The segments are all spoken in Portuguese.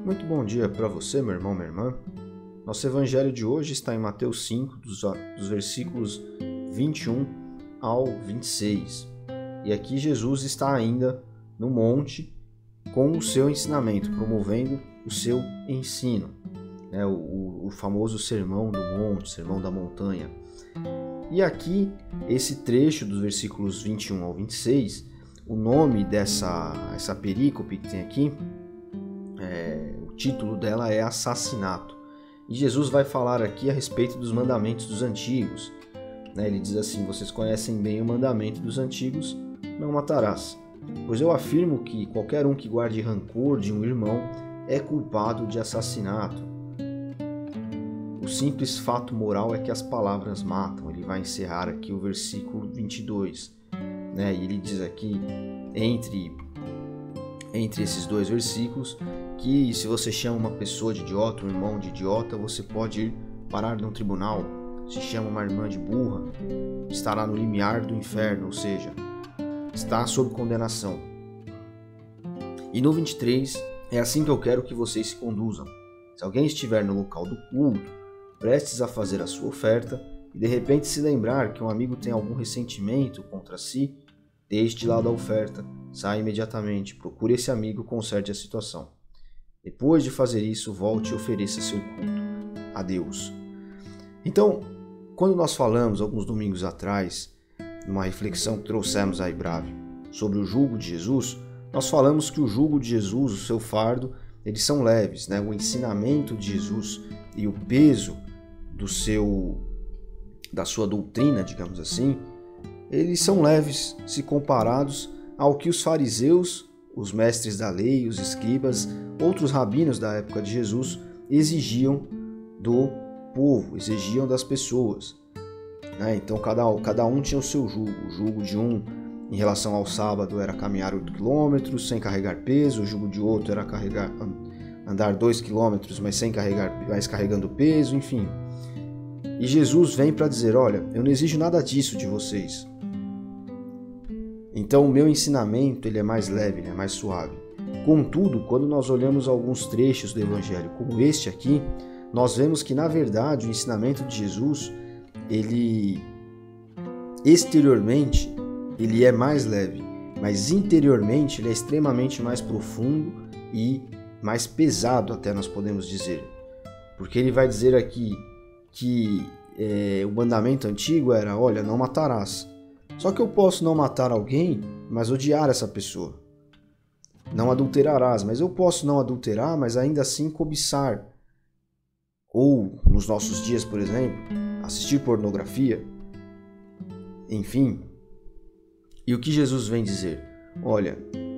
Muito bom dia para você, meu irmão, minha irmã. Nosso evangelho de hoje está em Mateus 5, dos versículos 21 ao 26. E aqui Jesus está ainda no monte com o seu ensinamento, promovendo o seu ensino, né? O famoso sermão do monte, sermão da montanha. E aqui, esse trecho dos versículos 21 ao 26, o nome essa perícope que tem aqui, o título dela é Assassinato. E Jesus vai falar aqui a respeito dos mandamentos dos antigos. Ele diz assim: vocês conhecem bem o mandamento dos antigos, não matarás. Pois eu afirmo que qualquer um que guarde rancor de um irmão é culpado de assassinato. O simples fato moral é que as palavras matam. Ele vai encerrar aqui o versículo 22. E ele diz aqui, entre esses dois versículos, que se você chama uma pessoa de idiota, um irmão de idiota, você pode ir parar num tribunal. Se chama uma irmã de burra, estará no limiar do inferno, ou seja, está sob condenação. E no 23, é assim que eu quero que vocês se conduzam. Se alguém estiver no local do culto, prestes a fazer a sua oferta, e de repente se lembrar que um amigo tem algum ressentimento contra si, deixe de lado a oferta, saia imediatamente, procure esse amigo e conserte a situação. Depois de fazer isso, volte e ofereça seu culto a Deus. Então, quando nós falamos, alguns domingos atrás, numa reflexão que trouxemos a Ibrave, sobre o jugo de Jesus, nós falamos que o jugo de Jesus, o seu fardo, eles são leves, O ensinamento de Jesus e o peso da sua doutrina, digamos assim, eles são leves se comparados ao que os fariseus, os mestres da lei, os escribas, outros rabinos da época de Jesus exigiam do povo, exigiam das pessoas. Então cada um tinha o seu jugo. O jugo de um em relação ao sábado era caminhar 8 km sem carregar peso, o jugo de outro era andar 2 km, mas carregando peso, enfim. E Jesus vem para dizer: olha, eu não exijo nada disso de vocês. Então o meu ensinamento ele é mais leve, ele é mais suave. Contudo, quando nós olhamos alguns trechos do Evangelho, como este aqui, nós vemos que, na verdade, o ensinamento de Jesus, ele exteriormente ele é mais leve, mas interiormente ele é extremamente mais profundo e mais pesado, até nós podemos dizer. Porque ele vai dizer aqui que o mandamento antigo era: olha, não matarás. Só que eu posso não matar alguém, mas odiar essa pessoa. Não adulterarás, mas eu posso não adulterar, mas ainda assim cobiçar. Ou, nos nossos dias, por exemplo, assistir pornografia. Enfim. E o que Jesus vem dizer? Olha,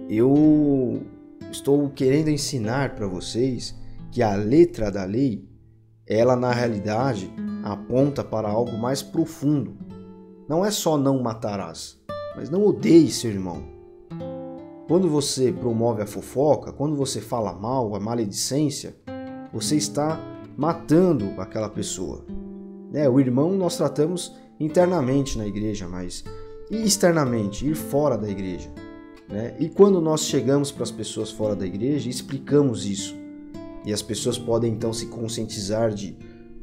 eu estou querendo ensinar para vocês que a letra da lei, ela na realidade aponta para algo mais profundo. Não é só não matarás, mas não odeie seu irmão. Quando você promove a fofoca, quando você fala mal, a maledicência, você está matando aquela pessoa. O irmão nós tratamos internamente na igreja, mas e externamente, ir fora da igreja. E quando nós chegamos para as pessoas fora da igreja e explicamos isso, e as pessoas podem então se conscientizar de: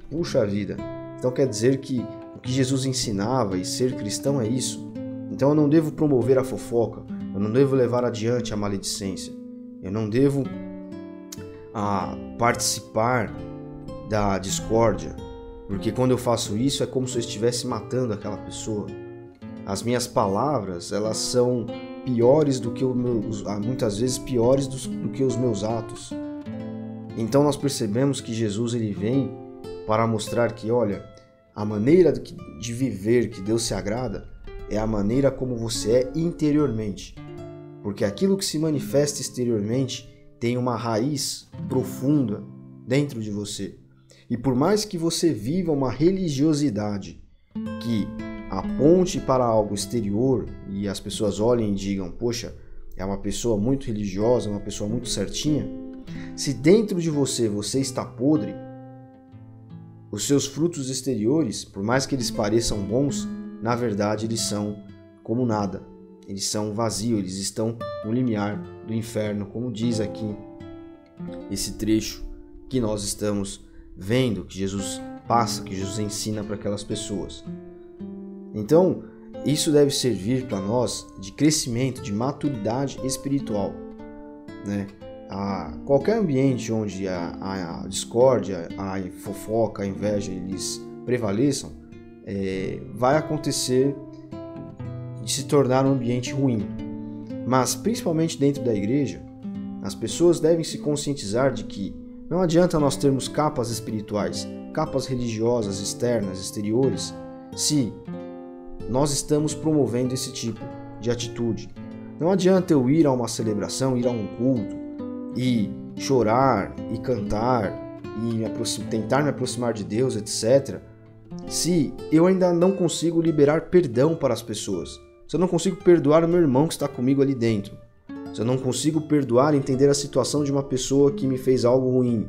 puxa vida, então quer dizer que o que Jesus ensinava e ser cristão é isso. Então eu não devo promover a fofoca, eu não devo levar adiante a maledicência, eu não devo participar da discórdia, porque quando eu faço isso é como se eu estivesse matando aquela pessoa. As minhas palavras, elas são piores do que muitas vezes piores do que os meus atos. Então nós percebemos que Jesus ele vem para mostrar que, olha, a maneira de viver que Deus se agrada é a maneira como você é interiormente. Porque aquilo que se manifesta exteriormente tem uma raiz profunda dentro de você. E por mais que você viva uma religiosidade que aponte para algo exterior e as pessoas olhem e digam: poxa, é uma pessoa muito religiosa, uma pessoa muito certinha, se dentro de você está podre, os seus frutos exteriores, por mais que eles pareçam bons, na verdade eles são como nada. Eles são vazios, eles estão no limiar do inferno, como diz aqui esse trecho que nós estamos vendo, que Jesus passa, que Jesus ensina para aquelas pessoas. Então, isso deve servir para nós de crescimento, de maturidade espiritual, né? Qualquer ambiente onde a discórdia, a fofoca, a inveja eles prevaleçam, vai acontecer de se tornar um ambiente ruim. Mas, principalmente dentro da igreja, as pessoas devem se conscientizar de que não adianta nós termos capas espirituais, capas religiosas externas, exteriores, se nós estamos promovendo esse tipo de atitude. Não adianta eu ir a uma celebração, ir a um culto e chorar e cantar e tentar me aproximar de Deus, etc., se eu ainda não consigo liberar perdão para as pessoas, se eu não consigo perdoar o meu irmão que está comigo ali dentro, se eu não consigo perdoar e entender a situação de uma pessoa que me fez algo ruim,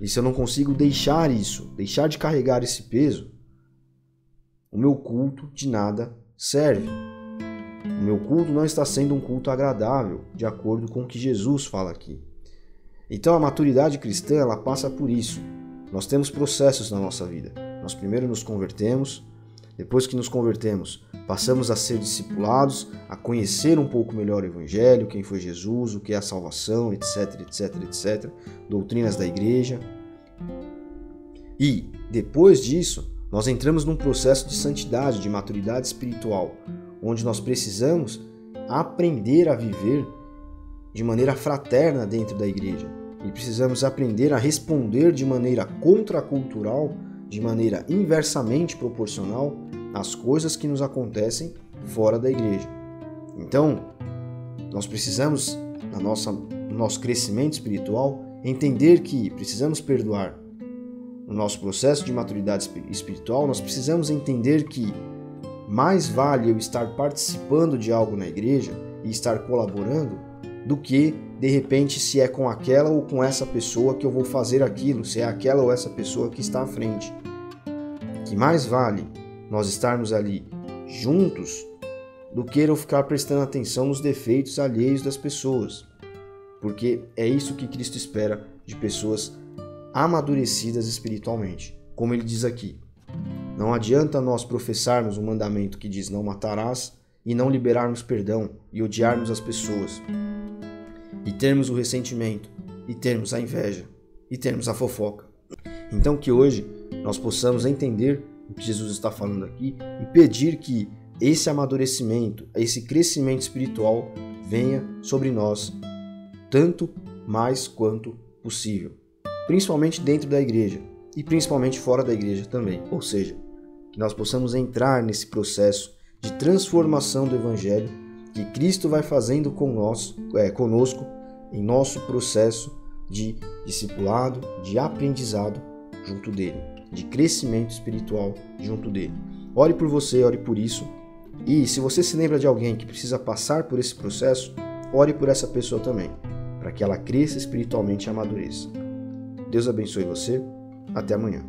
e se eu não consigo deixar de carregar esse peso, o meu culto de nada serve. O meu culto não está sendo um culto agradável, de acordo com o que Jesus fala aqui. Então a maturidade cristã, ela passa por isso. Nós temos processos na nossa vida. Nós primeiro nos convertemos, depois que nos convertemos, passamos a ser discipulados, a conhecer um pouco melhor o Evangelho, quem foi Jesus, o que é a salvação, etc, etc, etc, doutrinas da igreja. E, depois disso, nós entramos num processo de santidade, de maturidade espiritual, onde nós precisamos aprender a viver de maneira fraterna dentro da igreja. E precisamos aprender a responder de maneira contracultural, de maneira inversamente proporcional às coisas que nos acontecem fora da igreja. Então, nós precisamos, no nosso crescimento espiritual, entender que precisamos perdoar. No nosso processo de maturidade espiritual, nós precisamos entender que mais vale eu estar participando de algo na igreja e estar colaborando do que, de repente, se é com aquela ou com essa pessoa que eu vou fazer aquilo, se é aquela ou essa pessoa que está à frente. Que mais vale nós estarmos ali juntos do que eu ficar prestando atenção nos defeitos alheios das pessoas. Porque é isso que Cristo espera de pessoas amadurecidas espiritualmente. Como ele diz aqui, não adianta nós professarmos um mandamento que diz não matarás e não liberarmos perdão e odiarmos as pessoas, e termos o ressentimento, e termos a inveja, e termos a fofoca. Então que hoje nós possamos entender o que Jesus está falando aqui e pedir que esse amadurecimento, esse crescimento espiritual venha sobre nós tanto mais quanto possível, principalmente dentro da igreja e principalmente fora da igreja também. Ou seja, que nós possamos entrar nesse processo de transformação do Evangelho que Cristo vai fazendo conosco em nosso processo de discipulado, de aprendizado junto dele, de crescimento espiritual junto dele. Ore por você, ore por isso. E se você se lembra de alguém que precisa passar por esse processo, ore por essa pessoa também, para que ela cresça espiritualmente e amadureça. Deus abençoe você. Até amanhã.